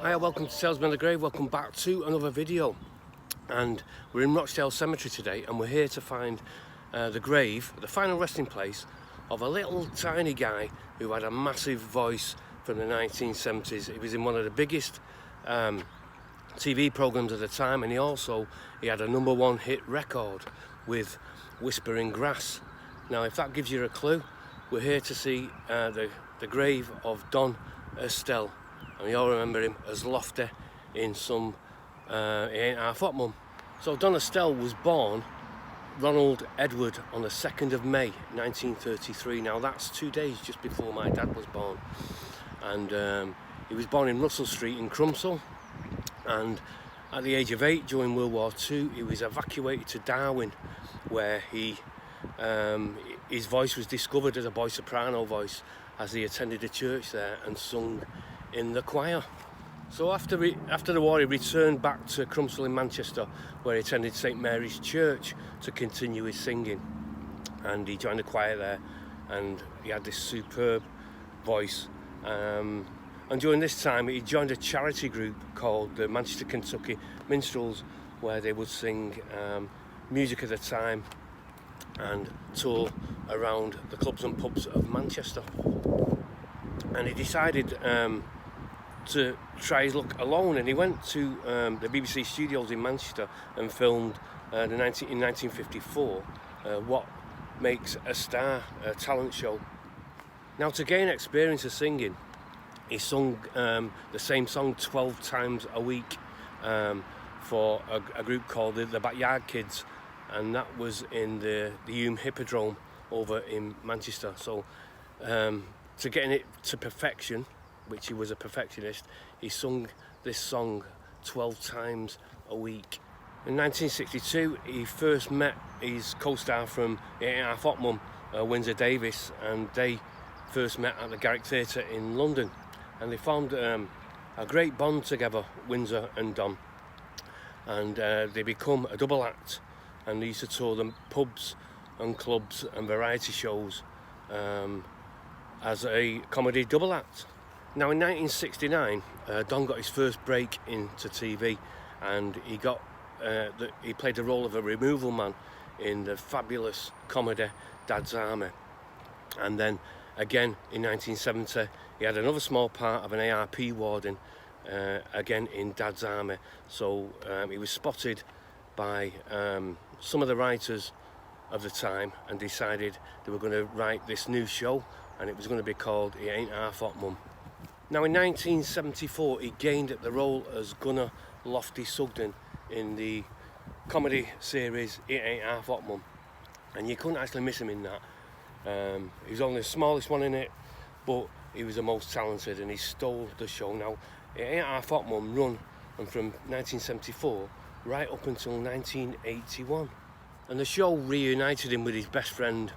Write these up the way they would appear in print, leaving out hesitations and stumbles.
Hi, welcome to Tales Beyond the Grave. Welcome back to another video. And we're in Rochdale Cemetery today, and we're here to find the grave, the final resting place of a little tiny guy who had a massive voice from the 1970s. He was in one of the biggest TV programs at the time, and he had a #1 hit record with Whispering Grass. Now, if that gives you a clue, we're here to see the grave of Don Estelle. And we all remember him as Lofty in some It Ain't Our Fault Mum. So Don Estelle was born Ronald Edward on the 2nd of May 1933. Now that's 2 days just before my dad was born. And he was born in Russell Street in Crumpsall. And at the age of 8, during World War II, he was evacuated to Darwin, where his voice was discovered as a boy soprano voice as he attended a church there and sung in the choir. So after the war, he returned back to Crumpsall in Manchester, where he attended St Mary's Church to continue his singing. And he joined the choir there, and he had this superb voice. And during this time, he joined a charity group called the Manchester Kentucky Minstrels, where they would sing music of the time and tour around the clubs and pubs of Manchester. And he decided to try his luck alone, and he went to the BBC studios in Manchester and filmed in 1954 What Makes a Star, a talent show. Now, to gain experience of singing, he sung the same song 12 times a week for a group called the Backyard Kids, and that was in the Hume Hippodrome over in Manchester. So to getting it to perfection, which he was a perfectionist, he sung this song 12 times a week. In 1962, he first met his co-star from It Ain't Our Fault Mum, Windsor Davies, and they first met at the Garrick Theatre in London. And they formed a great bond together, Windsor and Don. And they become a double act, and they used to tour the pubs and clubs and variety shows as a comedy double act. Now, in 1969, Don got his first break into TV, and he played the role of a removal man in the fabulous comedy Dad's Army. And then again in 1970, he had another small part of an ARP warden, again in Dad's Army. So he was spotted by some of the writers of the time and decided they were going to write this new show, and it was going to be called It Ain't Our Fault Mum. Now, in 1974, he gained the role as Gunner Lofty Sugden in the comedy series It Ain't Our Fault Mum, and you couldn't actually miss him in that. He was only the smallest one in it, but he was the most talented, and he stole the show. Now, It Ain't Our Fault Mum run from 1974 right up until 1981, and the show reunited him with his best friend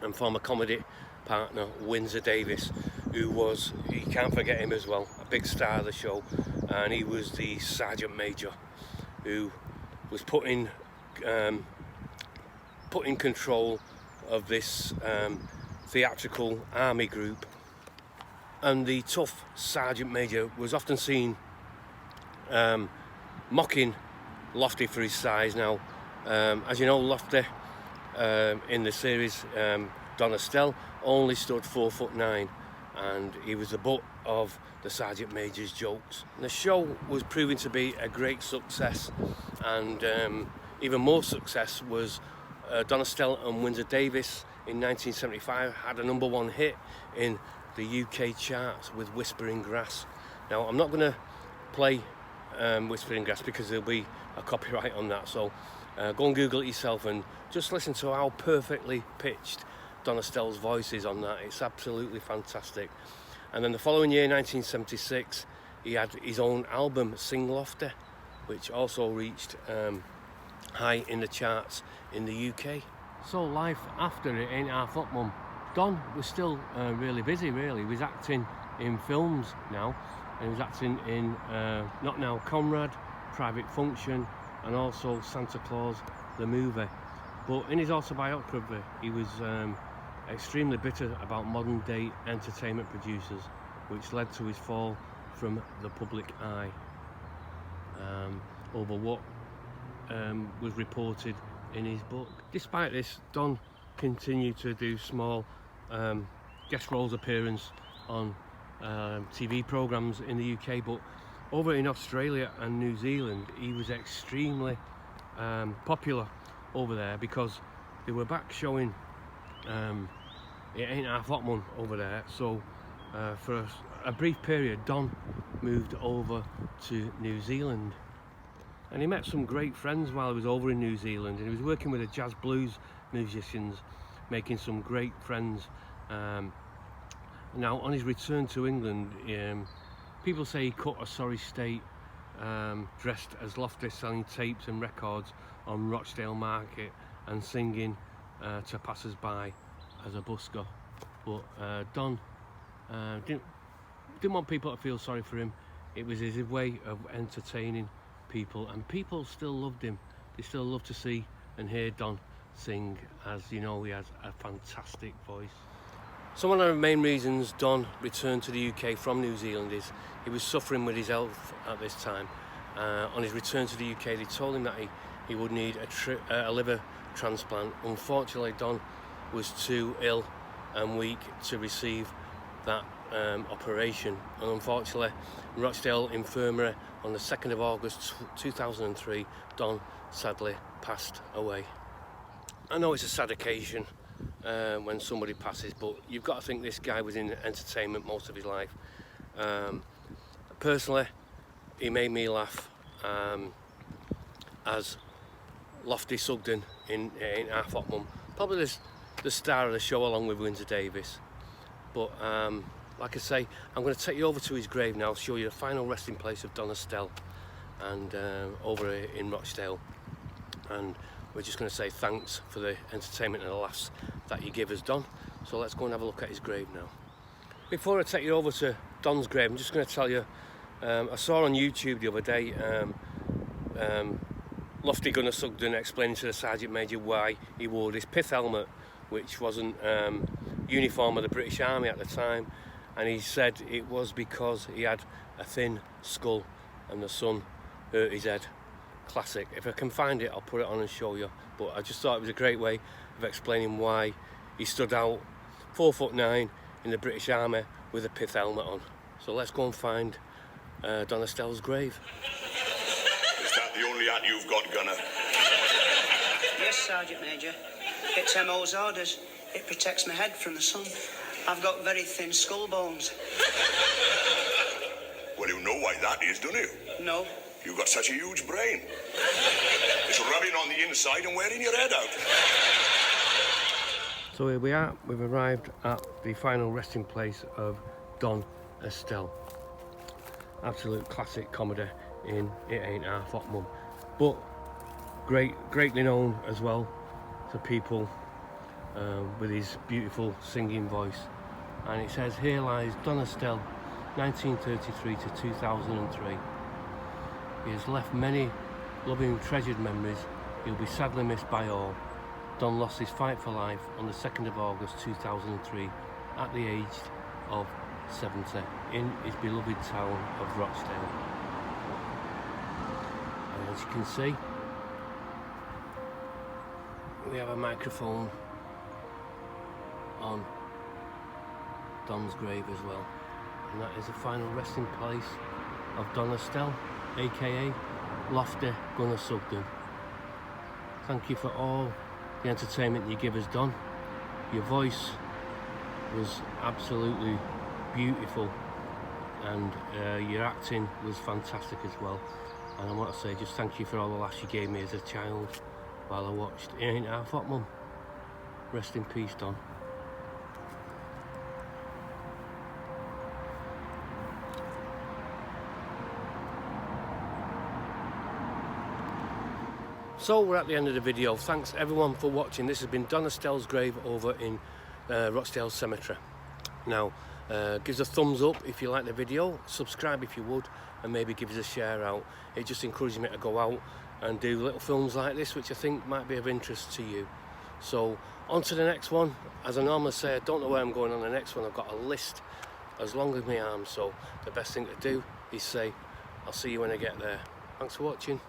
and former comedy partner Windsor Davies, who was, you can't forget him as well, a big star of the show. And he was the sergeant major who was put in control of this theatrical army group. And the tough sergeant major was often seen mocking Lofty for his size. Now, as you know, Lofty in the series, Don Estelle, only stood 4'9", and he was the butt of the sergeant major's jokes. And the show was proving to be a great success, and even more success was Don Estelle and Windsor Davies in 1975 had a #1 hit in the UK charts with Whispering Grass. Now, I'm not going to play Whispering Grass because there'll be a copyright on that, so go and Google it yourself and just listen to how perfectly pitched Don Estelle's voice is on that. It's absolutely fantastic. And then the following year, 1976, he had his own album, Sing Lofty, which also reached high in the charts in the UK. So life after It Ain't Our Fault Mum. Don was still really busy, really. He was acting in films now, and he was acting in Not Now Comrade, Private Function, and also Santa Claus the movie. But in his autobiography, he was extremely bitter about modern day entertainment producers, which led to his fall from the public eye over what was reported in his book. Despite this, Don continued to do small guest roles appearance on TV programmes in the UK, but over in Australia and New Zealand he was extremely popular over there, because they were back showing It Ain't Half Hot Mum over there. So for a brief period Don moved over to New Zealand, and he met some great friends while he was over in New Zealand, and he was working with the jazz blues musicians, making some great friends. Now on his return to England, people say he cut a sorry state, dressed as Lofty, selling tapes and records on Rochdale Market and singing to passers-by as a busker. But Don didn't want people to feel sorry for him. It was his way of entertaining people, and people still loved him. They still love to see and hear Don sing, as you know, he has a fantastic voice. So one of the main reasons Don returned to the UK from New Zealand is he was suffering with his health at this time. On his return to the UK, they told him that he would need a liver transplant. Unfortunately, Don was too ill and weak to receive that operation, and unfortunately Rochdale Infirmary on the 2nd of August 2003 Don sadly passed away. I know it's a sad occasion when somebody passes, but you've got to think this guy was in entertainment most of his life. Personally, he made me laugh as Lofty Sugden in It Ain't Half Hot Mum, probably the star of the show along with Windsor Davis. But like I say, I'm going to take you over to his grave now, show you the final resting place of Don Estelle, and over in Rochdale. And we're just going to say thanks for the entertainment and the laughs that you give us, Don. So let's go and have a look at his grave now. Before I take you over to Don's grave, I'm just going to tell you, I saw on YouTube the other day Lofty Gunner Sugden explaining to the Sergeant Major why he wore this pith helmet, which wasn't uniform of the British Army at the time, and he said it was because he had a thin skull and the sun hurt his head. Classic. If I can find it, I'll put it on and show you, but I just thought it was a great way of explaining why he stood out 4'9" in the British Army with a pith helmet on. So let's go and find Don Estelle's grave. Is that the only hat you've got, Gunner? Yes, Sergeant Major. It's MO's orders. It protects my head from the sun. I've got very thin skull bones. Well, you know why that is, don't you? No. You've got such a huge brain. It's rubbing on the inside and wearing your head out. So here we are, we've arrived at the final resting place of Don Estelle. Absolute classic comedy in It Ain't Half Hot Mum, but greatly known as well to people with his beautiful singing voice. And it says, here lies Don Estelle, 1933 to 2003. He has left many loving, treasured memories. He'll be sadly missed by all. Don lost his fight for life on the 2nd of August 2003 at the age of 70 in his beloved town of Rochdale. And as you can see, we have a microphone on Don's grave as well. And that is the final resting place of Don Estelle, aka Lofty Gunner Sugden. Thank you for all the entertainment you give us, Don. Your voice was absolutely beautiful, and your acting was fantastic as well. And I want to say just thank you for all the laughs you gave me as a child while I watched It Ain't Half Hot Mum. Rest in peace, Don. So we're at the end of the video. Thanks everyone for watching. This has been Don Estelle's grave over in Rochdale Cemetery. Now, give us a thumbs up if you like the video, subscribe if you would, and maybe give us a share out. It just encourages me to go out and do little films like this, which I think might be of interest to you. So on to the next one. As I normally say, I don't know where I'm going on the next one. I've got a list as long as my arm, so the best thing to do is say I'll see you when I get there. Thanks for watching.